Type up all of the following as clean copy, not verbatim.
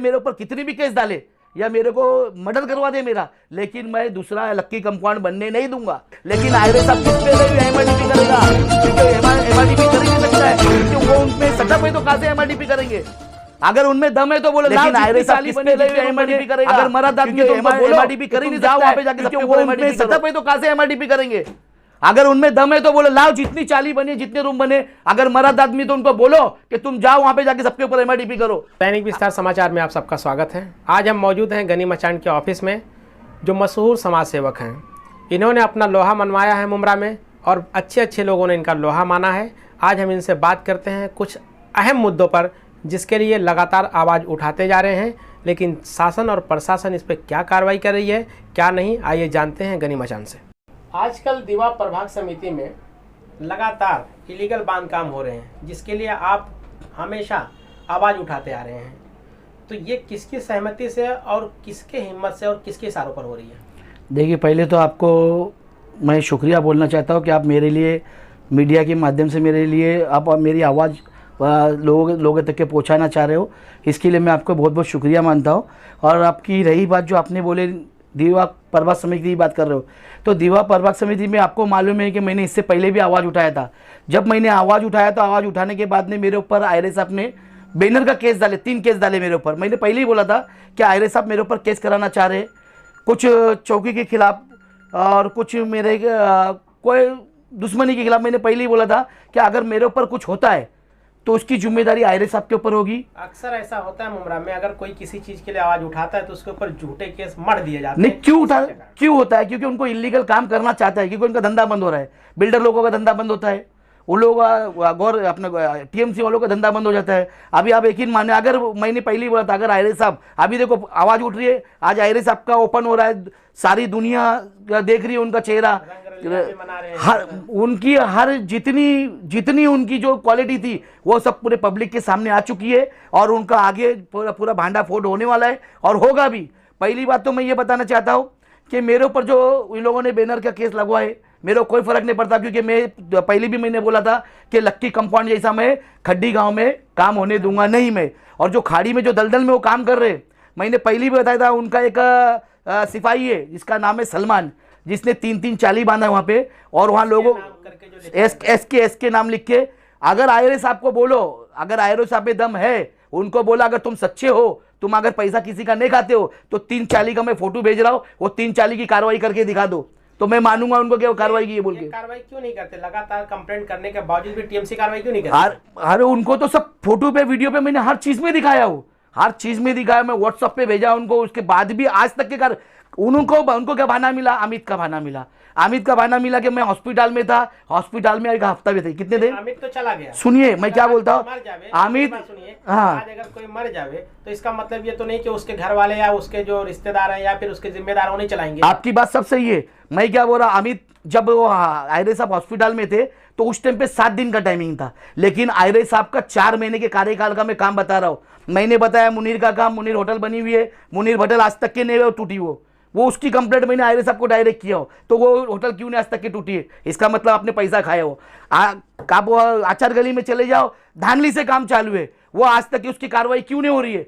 मेरे ऊपर कितनी भी केस डाले या मेरे को मर्डर करवा दे मेरा, लेकिन मैं दूसरा लक्की कंपाउंड बनने नहीं दूंगा। लेकिन आयरे साहब किस पे एमआरडीपी करेगा, क्योंकि एमआरडीपी कर ही नहीं सकता है, क्योंकि वो उनमें सेटअप है तो कहां से एमआरडीपी करेंगे? अगर उनमें दम है तो बोले, लेकिन आयरे साहब किस पे एमआरडीपी करेगा? अगर मरद आदमी तो एमआरडीपी कर ही नहीं सकता, वहां पे जाके क्योंकि वो उनमें सेटअप है तो कहां से एमआरडीपी करेंगे? अगर उनमें दम है तो बोलो लाओ, जितनी चाली बने, जितने रूम बने, अगर मर्द आदमी तो उनको बोलो कि तुम जाओ वहां पे जाके सबके ऊपर एमआरडीपी करो। दैनिक विस्तार समाचार में आप सबका स्वागत है। आज हम मौजूद हैं गनी मचान के ऑफिस में, जो मशहूर समाज सेवक हैं। इन्होंने अपना लोहा मनवाया है मुमरा में और अच्छे लोगों ने इनका लोहा माना है। आज हम इनसे बात करते हैं कुछ अहम मुद्दों पर, जिसके लिए लगातार आवाज़ उठाते जा रहे हैं, लेकिन शासन और प्रशासन इस पर क्या कार्रवाई कर रही है, क्या नहीं, आइए जानते हैं गनी मचान से। आजकल दीवा प्रभाग समिति में लगातार इलीगल बांधकाम हो रहे हैं, जिसके लिए आप हमेशा आवाज़ उठाते आ रहे हैं। तो ये किसकी सहमति से और किसके हिम्मत से और किसके इशारों पर हो रही है? देखिए, पहले तो आपको मैं शुक्रिया बोलना चाहता हूँ कि आप मेरे लिए मीडिया के माध्यम से मेरे लिए आप मेरी आवाज़ लोगों तक के पहुँचाना चाह रहे हो, इसके लिए मैं आपको बहुत बहुत शुक्रिया मानता हूँ। और आपकी रही बात जो आपने बोले दीवा प्रभाग समिति की बात कर रहे हो, तो दीवा प्रभाग समिति में आपको मालूम है कि मैंने इससे पहले भी आवाज़ उठाया था। जब मैंने आवाज़ उठाया तो आवाज़ उठाने के बाद में मेरे ऊपर आयरे साहब ने बैनर का केस डाले, 3 केस डाले मेरे ऊपर। मैंने पहले ही बोला था कि आयरे साहब मेरे ऊपर केस कराना चाह रहे, कुछ चौकी के खिलाफ और कुछ मेरे कोई दुश्मनी के खिलाफ। मैंने पहले ही बोला था कि अगर मेरे ऊपर कुछ होता है तो उसकी जिम्मेदारी आयरे साहब के ऊपर होगी। अक्सर ऐसा होता है मुमरा में, अगर कोई किसी चीज के लिए आवाज उठाता है तो उसके ऊपर झूठे केस मढ़ दिए जाते हैं। नहीं, क्यों होता है? क्योंकि उनको इलीगल काम करना चाहता है, क्योंकि उनका धंधा बंद हो रहा है। बिल्डर लोगों का धंधा बंद होता है, उन लोगों का गौर अपने टीएमसी वालों का धंधा बंद हो जाता है। अभी आप यकीन माने, अगर मैंने पहले ही बोला था, अगर आयरे साहब अभी देखो आवाज उठ रही है, आज आयरे साहब का ओपन हो रहा है, सारी दुनिया देख रही है उनका चेहरा, उनकी हर जितनी उनकी जो क्वालिटी थी वो सब पूरे पब्लिक के सामने आ चुकी है। और उनका आगे पूरा भांडा फोड़ होने वाला है और होगा भी। पहली बात तो मैं ये बताना चाहता हूँ कि मेरे ऊपर जो इन लोगों ने बैनर का केस लगवा है, मेरे को कोई फर्क नहीं पड़ता, क्योंकि मैं पहले भी मैंने बोला था कि लक्की कंपाउंड जैसा मैं खड्डी गांव में काम होने दूंगा नहीं मैं। और जो खाड़ी में जो दलदल में वो काम कर रहे, मैंने पहले भी बताया था, उनका एक सिपाही है जिसका नाम है सलमान, जिसने 3 चाली बांधा वहाँ पे, और वहाँ लोगों एस के नाम लिख के। अगर आयरे साहब को बोलो, अगर आयरे साहब में दम है, उनको बोला अगर तुम सच्चे हो, तुम अगर पैसा किसी का नहीं खाते हो, तो 3 चाली का मैं फोटो भेज रहा हूँ, वो 3 चाली की कार्रवाई करके दिखा दो, तो मैं मानूंगा उनको क्या कार्रवाई की है बोल के। कार्रवाई क्यों नहीं करते? लगातार कंप्लेंट करने के बावजूद भी टीएमसी कार्रवाई क्यों नहीं करते? अरे उनको तो सब फोटो पे वीडियो पे मैंने हर चीज में दिखाया हूँ, हर चीज में दिखाया, मैं व्हाट्सएप पे भेजा उनको। उसके बाद भी आज तक के उनको क्या बहाना मिला? अमित का बहाना मिला कि मैं हॉस्पिटल में था, हॉस्पिटल में 1 हफ्ता भी थे। कितने थे? अमित तो चला गया। सुनिए मैं क्या बोलता हूँ, अमित, हाँ, अगर कोई मर जावे तो इसका मतलब ये तो नहीं कि उसके घर वाले या उसके जो रिश्तेदार हैं या फिर उसके जिम्मेदार वो नहीं चलाएंगे। आपकी बात सब सही है। मैं क्या बोल रहा, अमित जब वो आयरे साहब हॉस्पिटल में थे तो उस टाइम पे 7 दिन का टाइमिंग था, लेकिन आयरे साहब का 4 महीने के कार्यकाल का मैं काम बता रहा हूँ। मैंने बताया मुनीर का काम, मुनीर होटल बनी हुई है, मुनीर होटल आज तक के नहीं टूटी, वो उसकी कंप्लेंट मैंने आयरे साहब को डायरेक्ट किया हो, तो वो होटल क्यों नहीं आज तक की टूटी है? इसका मतलब आपने पैसा खाया हो। आप आचार गली में चले जाओ, धानली से काम चालू है, वो आज तक की उसकी कार्रवाई क्यों नहीं हो रही है?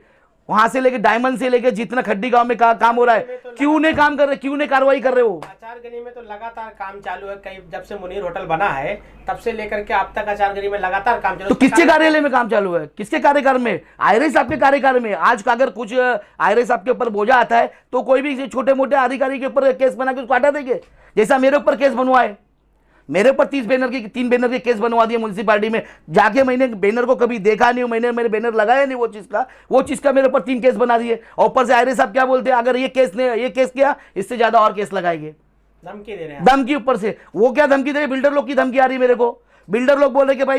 वहां से लेके डायमंड से लेके जितना खड्डी गांव में काम हो रहा है, क्यों नहीं काम कर रहे, क्यों नहीं कार्रवाई कर रहे हो? आचार गली में तो लगातार काम चालू है, कई जब से मुनीर होटल बना है तब से लेकर के अब तक आचार गली में लगातार काम चालू। तो किसके कार्यालय में काम चालू है? किसके कार्यकाल में? आयरे साहब के कार्यकाल में। आज का अगर कुछ आयरे साहब के ऊपर बोझा आता है तो कोई भी छोटे मोटे अधिकारी के ऊपर केस बना के उसको हटा देंगे, जैसा मेरे ऊपर केस बनवा है। मेरे ऊपर 3 बैनर के केस बनवा दिए म्यूनसिपालिटी में, जाके मैंने बैनर को कभी देखा नहीं, मैंने बैनर लगाया नहीं, वो चीज का मेरे ऊपर 3 केस बना दिए। और ऊपर से आयरे साहब क्या बोलते हैं, अगर ये केस किया इससे ज्यादा और केस लगाएंगे, धमकी दे रहे हैं। धमकी ऊपर से। वो क्या धमकी दे रहे? बिल्डर लोग की धमकी आ रही मेरे को। बिल्डर लोग बोल रहे कि भाई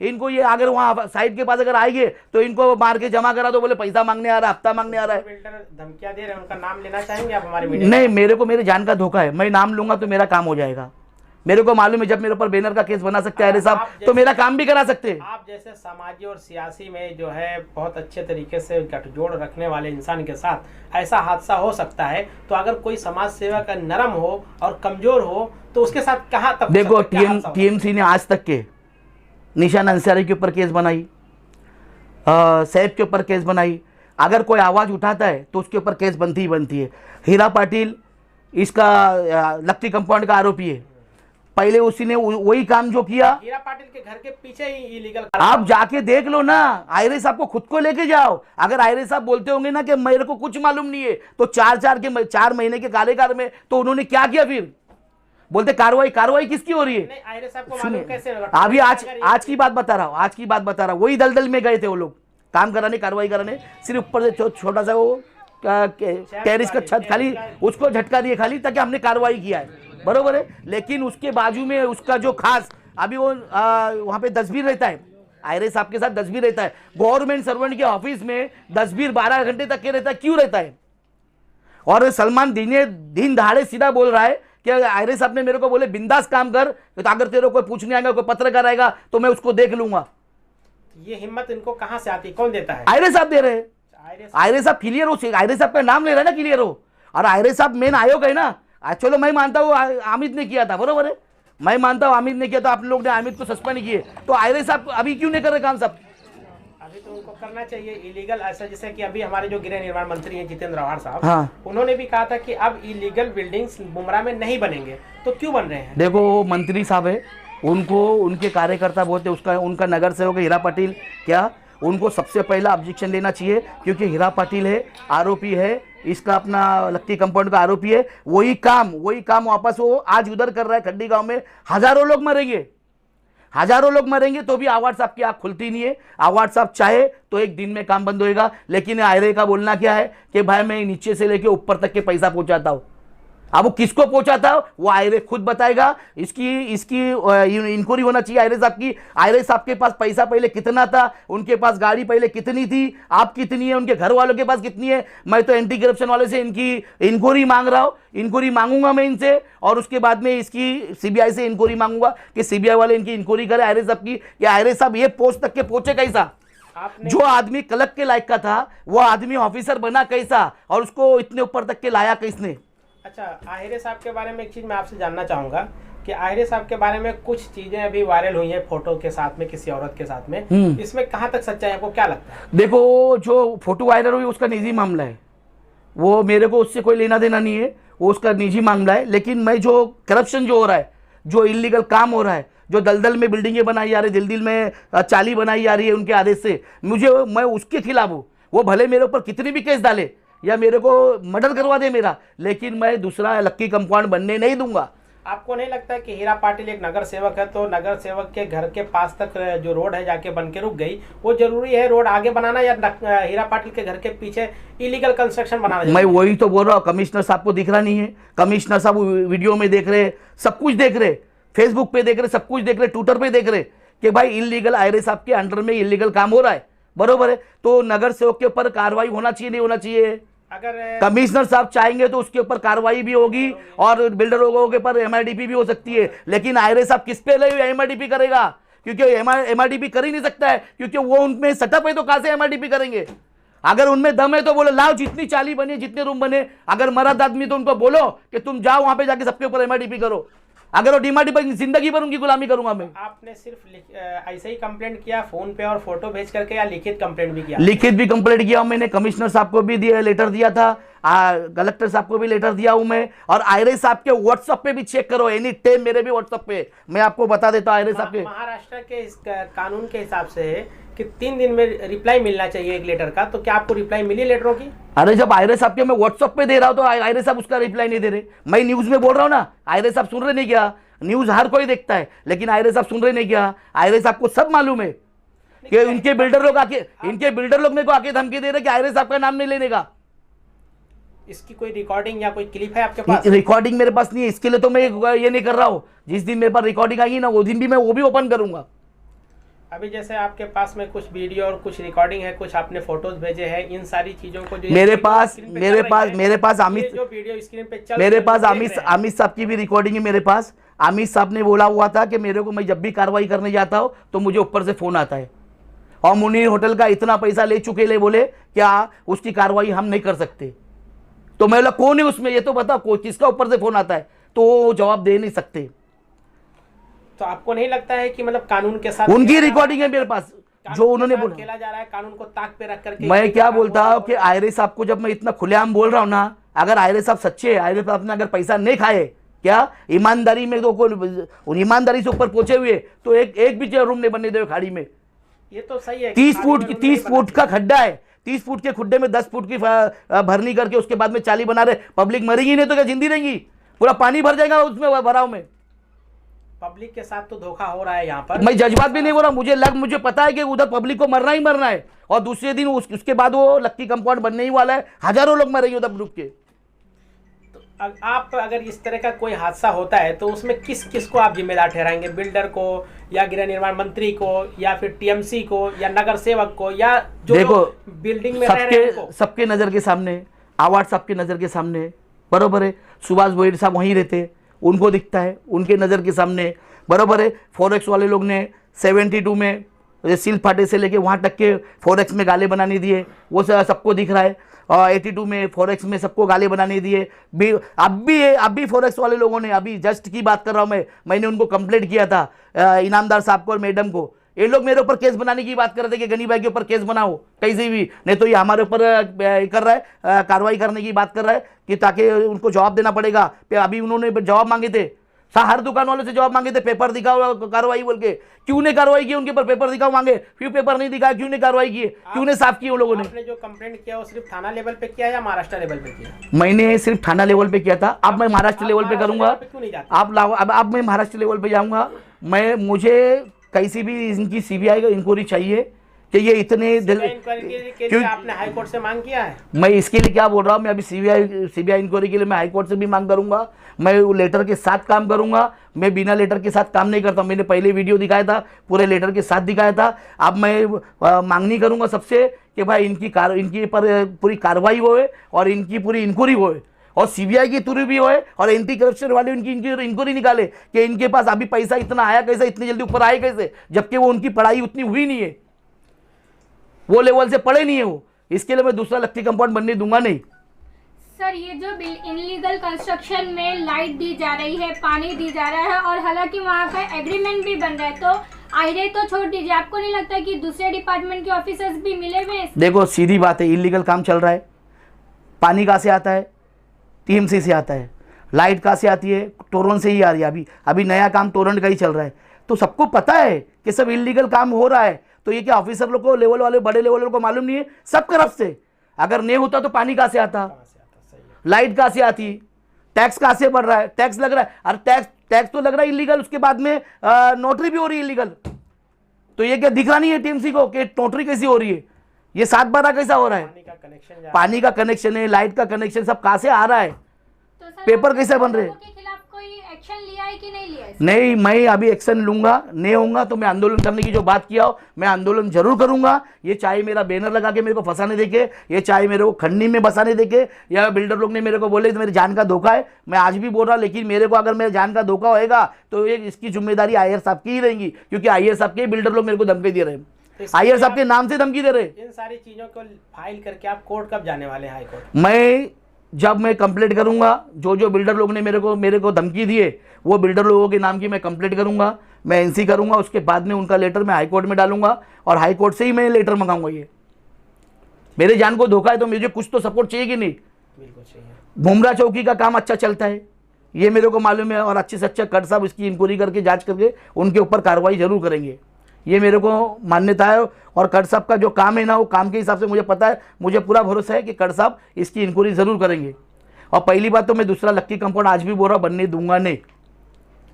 इनको ये अगर वहाँ साइड के पास अगर आएंगे तो इनको मार के जमा करा दो, बोले पैसा मांगने आ रहा है, हफ्ता मांगने आ रहा है। बिल्डर धमकियां दे रहे हैं, उनका नाम लेना चाहेंगे आप हमारे मीडिया? नहीं, मेरे को मेरे जान का धोखा है, मैं नाम लूंगा तो मेरा काम हो जाएगा। मेरे को मालूम है जब मेरे ऊपर बैनर का केस बना सकते हैं साहब, तो मेरा काम भी करा सकते हैं। आप जैसे सामाजिक और सियासी में जो है बहुत अच्छे तरीके से गठजोड़ रखने वाले इंसान के साथ ऐसा हादसा हो सकता है, तो अगर कोई समाज सेवा का नरम हो और कमजोर हो तो उसके साथ कहाँ तक? देखो, टीएमसी ने आज तक के निशान अंसारी के ऊपर केस बनाई, सैफ के ऊपर केस बनाई, अगर कोई आवाज़ उठाता है तो उसके ऊपर केस बनती ही बनती है। हीरा पाटिल इसका लक्की कंपाउंड का आरोपी है। पहले उसी ने वही काम जो किया, हीरा पाटिल के घर के पीछे ही इलीगल, आप जाके देख लो ना, आयरे साहब को खुद को लेके जाओ। अगर आयरे साहब बोलते होंगे ना कि मेरे को कुछ मालूम नहीं है, तो 4 महीने के कार्यकाल में तो उन्होंने क्या किया? फिर बोलते कार्रवाई किसकी हो रही है? नहीं, आयरे साहब को मालूम कैसे होगा? अभी आज की बात बता रहा हूँ, वही दलदल में गए थे वो लोग काम कराने, कार्रवाई कराने। सिर्फ ऊपर से छोटा सा वो टेरिस का छत खाली उसको झटका दिए खाली, ताकि हमने कार्रवाई किया है, बरोबर है। लेकिन उसके बाजू में उसका जो खास अभी वो वहां पे दसबीर रहता है, आयरे साहब के साथ दसबीर रहता है। गवर्नमेंट सर्वेंट के ऑफिस में दसबीर 12 घंटे तक के रहता है, क्यों रहता है? और सलमान दिन दहाड़े सीधा बोल रहा है कि आयरे साहब ने मेरे को बोले बिंदास काम कर, तो अगर तेरे को कोई पूछने आएगा, कोई पत्रकार आएगा तो मैं उसको देख लूंगा। ये हिम्मत इनको कहां से आती, कौन देता है? आयरे साहब दे रहे हैं। आयरे साहब क्लियर हो, आयरे साहब का नाम ले रहा है ना, क्लियर हो। और आयरे साहब मेन आयोग है ना। चलो मैं मानता हूँ अमित ने किया था, बरोबर है, मैं मानता हूँ अमित ने किया, तो आप लोग ने अमित को सस्पेंड किए, तो आयरे साहब अभी क्यों नहीं कर रहे काम? सब अभी तो उनको करना चाहिए इलीगल, ऐसा जैसे कि अभी हमारे जो गृह निर्माण मंत्री हैं जितेंद्र आव्हाड साहब, हाँ, उन्होंने भी कहा था कि अब इलीगल बिल्डिंग्स मुमरा में नहीं बनेंगे, तो क्यों बन रहे हैं? देखो मंत्री साहब है, उनको उनके कार्यकर्ता बोलते, उनका नगर सेवक हीरा पाटिल, क्या उनको सबसे पहला ऑब्जेक्शन लेना चाहिए, क्योंकि हीरा पाटिल है, आरोपी है, इसका अपना लक्की कंपाउंड का आरोपी है। वही काम वापस वो आज उधर कर रहा है। खड्डी गांव में हजारों लोग मरेंगे तो भी आव्हाड साहब की आंख खुलती नहीं है। आव्हाड साहब चाहे तो एक दिन में काम बंद होएगा, लेकिन आयरे का बोलना क्या है कि भाई मैं नीचे से लेके ऊपर तक के पैसा पहुंचाता हूं। अब वो किसको पहुंचाता है वो आयरे खुद बताएगा। इसकी इंक्वायरी होना चाहिए आयरे साहब की। आयरे साहब के पास पैसा पहले कितना था, उनके पास गाड़ी पहले कितनी थी, आप कितनी है, उनके घर वालों के पास कितनी है। मैं तो एंटी करप्शन वाले से इनकी इंक्वायरी मांग रहा हूं, इंक्वायरी मांगूंगा मैं इनसे, और उसके बाद में इसकी सीबीआई से इंक्वायरी मांगूंगा कि सीबीआई वाले इनकी इंक्वायरी करे आयरे साहब की, कि आयरे साहब ये पोस्ट तक के पहुंचे कैसा। जो आदमी क्लर्क के लायक का था वो आदमी ऑफिसर बना कैसा, और उसको इतने ऊपर तक के लाया किसने। अच्छा, आहिरे साहब के बारे में एक चीज़ मैं आपसे जानना चाहूँगा कि आहिरे साहब के बारे में कुछ चीज़ें अभी वायरल हुई हैं फोटो के साथ में, किसी औरत के साथ में, इसमें कहाँ तक सच्चाई है, आपको क्या लगता है? देखो, जो फोटो वायरल हुई उसका निजी मामला है, वो मेरे को उससे कोई लेना देना नहीं है, वो उसका निजी मामला है। लेकिन मैं जो करप्शन जो हो रहा है, जो इलीगल काम हो रहा है, जो दलदल में बिल्डिंगें बनाई जा रही, दिल में चाली बनाई जा रही है उनके आदेश से, मैं उसके खिलाफ हूँ। वो भले मेरे ऊपर कितनी भी केस डाले या मेरे को मर्डर करवा दे मेरा, लेकिन मैं दूसरा लक्की कंपाउंड बनने नहीं दूंगा। आपको नहीं लगता है कि हीरा पाटिल एक नगर सेवक है, तो नगर सेवक के घर के पास तक जो रोड है जाके बन के रुक गई, वो जरूरी है रोड आगे बनाना, या हीरा पाटिल के घर के पीछे इलीगल कंस्ट्रक्शन बनाना? मैं वही तो बोल रहा हूँ, कमिश्नर साहब को दिख रहा नहीं है। कमिश्नर साहब वीडियो में देख रहे, सब कुछ देख रहे, फेसबुक पे देख रहे, सब कुछ देख रहे, ट्विटर पे देख रहे कि भाई इलीगल आयरे साहब के अंडर में इलीगल काम हो रहा है, बरोबर है। तो नगर सेवक के ऊपर कार्रवाई होना चाहिए, नहीं होना चाहिए? अगर कमिश्नर साहब चाहेंगे तो उसके ऊपर कार्रवाई भी होगी और बिल्डरों के ऊपर एमआरडीपी भी हो सकती है। लेकिन आयरे साहब किस पे एमआरडीपी करेगा? क्योंकि एमआरडीपी कर ही नहीं सकता है, क्योंकि वो उनमें सेटअप है, तो कहां से एमआरडीपी करेंगे? अगर उनमें दम है तो बोलो लाओ, जितनी चाली बने, जितने रूम बने, अगर मर्द आदमी तो उनको बोलो कि तुम जाओ वहां पे जाके सबके ऊपर एमआरडीपी करो। अगर वो डीमार्टी जिंदगी भर उनकी गुलामी करूंगा मैं। आपने सिर्फ ऐसे ही कंप्लेंट किया फोन पे और फोटो भेज करके, या लिखित कंप्लेंट भी किया? लिखित भी कंप्लेंट किया हूं मैंने, कमिश्नर साहब को भी दिया, लेटर दिया था, कलेक्टर साहब को भी लेटर दिया हूं मैं, और आयरे साहब के व्हाट्सएप पे भी चेक करो, एनी टाइम मेरे भी व्हाट्सएप पे मैं आपको बता देता हूं। आयरे साहब के महाराष्ट्र के इस कानून के हिसाब से कि 3 दिन में रिप्लाई मिलना चाहिए एक लेटर का, तो क्या आपको रिप्लाई मिली लेटरों की? अरे जब आयरे साहब के मैं व्हाट्सएप पे दे रहा हूं तो आयरे साहब उसका रिप्लाई नहीं दे रहे। मैं न्यूज में बोल रहा हूं ना, आयरे साहब सुन रहे नहीं क्या? न्यूज हर कोई देखता है, लेकिन आयरे साहब सुन रहे नहीं क्या? आयरे साहब को सब मालूम है कि इनके बिल्डर लोग मेरे को आके धमकी दे रहे कि आयरे साहब का नाम नहीं लेने का। इसकी कोई रिकॉर्डिंग या कोई क्लिप है आपके पास? रिकॉर्डिंग मेरे पास नहीं है, इसके लिए तो मैं ये नहीं कर रहा हूँ। जिस दिन मेरे पास रिकॉर्डिंग आएगी ना, वो दिन भी मैं वो भी ओपन करूंगा। अभी जैसे आपके पास में कुछ वीडियो और कुछ रिकॉर्डिंग है, कुछ आपने फोटोज भेजे हैं, इन सारी चीजों को जो मेरे पास अमित जो वीडियो स्क्रीन पे चल मेरे पास अमित साहब की भी रिकॉर्डिंग है मेरे पास। अमित साहब ने बोला हुआ था कि मेरे को, मैं जब भी कार्रवाई करने जाता हूँ तो मुझे ऊपर से फोन आता है, और मुनीर होटल का इतना पैसा ले चुके, ले बोले क्या उसकी कार्रवाई हम नहीं कर सकते। तो मैं बोला कौन है उसमें, ये तो बताओ किसका ऊपर से फोन आता है? तो वो जवाब दे नहीं सकते। तो आपको नहीं लगता है कि मतलब कानून के साथ उनकी रिकॉर्डिंग है मेरे पास, जो उन्होंने बोला। खेला जा रहा है, कानून को ताक पे रख करके। मैं क्या बोलता हूँ कि आयरे साहब को जब मैं इतना खुलेआम बोल रहा हूँ ना, अगर आयरे साहब सच्चे है, आयरे साहब ने अगर पैसा नहीं खाए, क्या ईमानदारी में तो ईमानदारी से ऊपर पहुंचे हुए, तो एक भी रूम नहीं बनने दे खाड़ी में। ये तो सही है। 30 फुट का खड्डा है, 30 फुट के खुड्डे में 10 फुट की भरनी करके उसके बाद में 40 बना रहे। पब्लिक मरेगी नहीं तो क्या जिंदी रहेगी? पूरा पानी भर जाएगा उसमें भराव में। पब्लिक के साथ तो धोखा हो रहा है यहाँ पर। मैं जज्बात भी नहीं बोल रहा, मुझे पता है कि उधर पब्लिक को मरना ही मरना है, और दूसरे दिन उसके बाद वो लक्की कंपाउंड बनने ही वाला है, हजारों लोग मरेंगे उधर डूब के। तो आप अगर इस तरह का कोई हादसा होता है तो उसमें किस को आप जिम्मेदार ठहराएंगे? बिल्डर को, या गृह निर्माण मंत्री को, या फिर टीएमसी को, या नगर सेवक को, या जो देखो बिल्डिंग में रह रहे हैं? सबके नजर के सामने, आवाज सबके नजर के सामने, बरोबर है। सुभाष बोईर साहब वहीं रहते, उनको दिखता है, उनके नज़र के सामने, बराबर है। फॉरेक्स वाले लोग ने 72 में सील फाटे से लेके वहाँ तक के फॉरेक्स में गाले बनाने दिए, वो सबको दिख रहा है। और 82 में फॉरेक्स में सबको गाले बनाने दिए। अब भी फॉरेक्स वाले लोगों ने, अभी जस्ट की बात कर रहा हूँ मैंने उनको कंप्लेंट किया था, इनामदार साहब को और मैडम को। ये लोग मेरे ऊपर केस बनाने की बात कर रहे थे कि गनी भाई के ऊपर केस बनाओ कैसे भी, नहीं तो ये हमारे ऊपर कर रहा है, कार्रवाई करने की बात कर रहा है कि ताकि उनको जवाब देना पड़ेगा। अभी उन्होंने जवाब मांगे थे, हर दुकान वालों से जवाब मांगे थे, पेपर दिखाओ कार्रवाई बोल के। क्यों ने कार्रवाई की उनके ऊपर? पेपर दिखाओ मांगे, फिर पेपर नहीं दिखाया, क्यों ने कार्रवाई की? क्यों ने साफ किया उन लोगों ने? आपने जो कंप्लेंट किया वो सिर्फ थाना लेवल पे किया या महाराष्ट्र लेवल पे किया? मैंने सिर्फ थाना लेवल पे किया था, अब मैं महाराष्ट्र लेवल पे करूंगा। अब मैं महाराष्ट्र लेवल पे जाऊंगा। मुझे कैसी भी इनकी सीबीआई का इंक्वायरी चाहिए कि ये इतने क्यों आपने हाई कोर्ट से मांग किया है? मैं इसके लिए क्या बोल रहा हूँ, मैं अभी सीबीआई इंक्वायरी के लिए मैं हाई कोर्ट से भी मांग करूंगा। मैं वो लेटर के साथ काम करूंगा, मैं बिना लेटर के साथ काम नहीं करता। मैंने पहले वीडियो दिखाया था, पूरे लेटर के साथ दिखाया था। अब मैं मांगनी करूंगा सबसे कि भाई इनकी पर पूरी कार्रवाई होए और इनकी पूरी इंक्वायरी होए, और सीबीआई की तुरी भी होए, और एंटी करप्शन वाले उनकी इंक्वायरी निकाले कि इनके पास अभी पैसा इतना आया कैसे, इतनी जल्दी ऊपर आए कैसे, जबकि वो उनकी पढ़ाई उतनी हुई नहीं है, वो लेवल से पढ़े नहीं है वो। इसके लिए मैं दूसरा लक्की कंपाउंड बनने दूंगा नहीं। सर, ये जो इनलीगल कंस्ट्रक्शन में लाइट दी जा रही है, पानी दी जा रहा है, और हालांकि वहाँ का एग्रीमेंट भी बन रहा है, तो आयरे तो छोड़ दीजिए, आपको नहीं लगता कि दूसरे डिपार्टमेंट के ऑफिसर्स भी मिले हुए हैं? देखो सीधी बात है, इलीगल काम चल रहा है। पानी कहाँ से आता है? टीएमसी से आता है। लाइट कहाँ से आती है? टोरंट से ही आ रही है। अभी नया काम टोरंट का ही चल रहा है। तो सबको पता है कि सब इलीगल काम हो रहा है। तो ये क्या ऑफिसर लोग को, लेवल वाले बड़े लेवल वालों को मालूम नहीं है? सब तरफ से। अगर नहीं होता तो पानी कहाँ से आता? लाइट कहाँ से आती? टैक्स कहाँ से बढ़ रहा है? टैक्स लग रहा है, अरे टैक्स तो लग रहा है इलीगल, उसके बाद में नोटरी भी हो रही है इलीगल। तो ये क्या दिख रहा नहीं है टीएमसी को कि नोटरी कैसी हो रही है? ये 7/12 कैसा हो रहा है? पानी का कनेक्शन है, लाइट का कनेक्शन, सब कहाँ से आ रहा है? तो पेपर कैसे बन रहे हैं? के खिलाफ कोई एक्शन लिया है कि नहीं लिया है? नहीं, मैं अभी एक्शन लूंगा। नहीं होगा तो मैं आंदोलन करने की जो बात किया हो, मैं आंदोलन जरूर करूंगा। ये चाहे मेरा बैनर लगा के मेरे को फंसाने देके, ये चाहे मेरे को खंडनी में बसाने देके, या बिल्डर लोग ने मेरे को बोले तो मेरी जान का धोखा है, मैं आज भी बोल रहा। लेकिन मेरे को अगर मेरे जान का धोखा होएगा तो ये इसकी जिम्मेदारी आयर साहब की ही रहेगी, क्योंकि आयर साहब के बिल्डर लोग मेरे को धमकी दे रहे हैं। आयर साहब के नाम से धमकी दे रहे। इन सारी चीजों को फाइल करके आप कोर्ट कब जाने वाले हैं? High court? जब मैं कंप्लेंट करूंगा, जो बिल्डर लोग ने मेरे को धमकी दी है, वो बिल्डर लोगों के नाम की मैं कंप्लेंट करूंगा, मैं एनसी करूंगा। उसके बाद में उनका लेटर मैं हाई कोर्ट में डालूंगा, और हाई कोर्ट से ही मैं लेटर मंगाऊंगा। ये मेरे जान को धोखा है तो मुझे कुछ तो सपोर्ट चाहिए कि नहीं? बिल्कुल चाहिए। भुमरा चौकी का काम अच्छा चलता है, ये मेरे को मालूम है, और अच्छे से अच्छा कट साहब इसकी इंक्वायरी करके जांच करके उनके ऊपर कार्रवाई जरूर करेंगे, ये मेरे को मान्यता है। और कट साहब का जो काम है ना, वो काम के हिसाब से मुझे पता है, मुझे पूरा भरोसा है कि कट साहब इसकी इंक्वायरी जरूर करेंगे। और पहली बात तो मैं दूसरा लक्की कंपाउंड आज भी बोल रहा बनने दूंगा नहीं।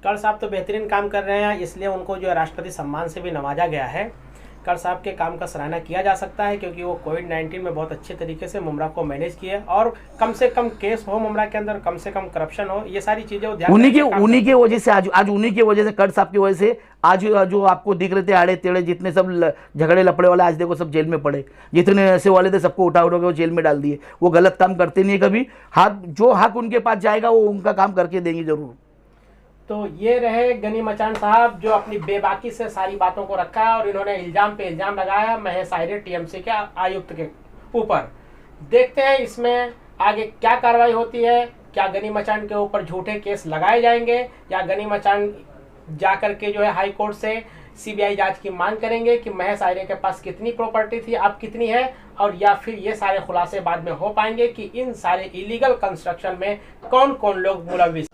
कट साहब तो बेहतरीन काम कर रहे हैं, इसलिए उनको जो राष्ट्रपति सम्मान से भी नवाजा गया है। कट साहब के काम का सराहना किया जा सकता है, क्योंकि वो कोविड-19 में बहुत अच्छे तरीके से मुमरा को मैनेज किया, और कम से कम केस हो मुमरा के अंदर, कम से कम करप्शन हो, ये सारी चीजें वो ध्यान उन्हीं की वजह से आज उन्हीं की वजह से, कट साहब की वजह से आज जो आपको दिख रहे थे आड़े टेढ़े जितने सब झगड़े लपड़े वाले, आज देखो सब जेल में पड़े। जितने ऐसे वाले थे सबको उठा के वो जेल में डाल दिए। वो गलत काम करते नहीं कभी। जो हक उनके पास जाएगा वो उनका काम करके देंगे जरूर। तो ये रहे गनी मचान साहब, जो अपनी बेबाकी से सारी बातों को रखा है, और इन्होंने इल्जाम पे इल्जाम लगाया महेश आयरे टीएमसी के आयुक्त के ऊपर। देखते हैं इसमें आगे क्या कार्रवाई होती है। क्या गनी मचान के ऊपर झूठे केस लगाए जाएंगे, या गनी मचान जा करके जो है हाई कोर्ट से सीबीआई जांच की मांग करेंगे कि महेश आयरे के पास कितनी प्रॉपर्टी थी, अब कितनी है, और या फिर ये सारे खुलासे बाद में हो पाएंगे कि इन सारे इलीगल कंस्ट्रक्शन में कौन कौन लोग मुलविस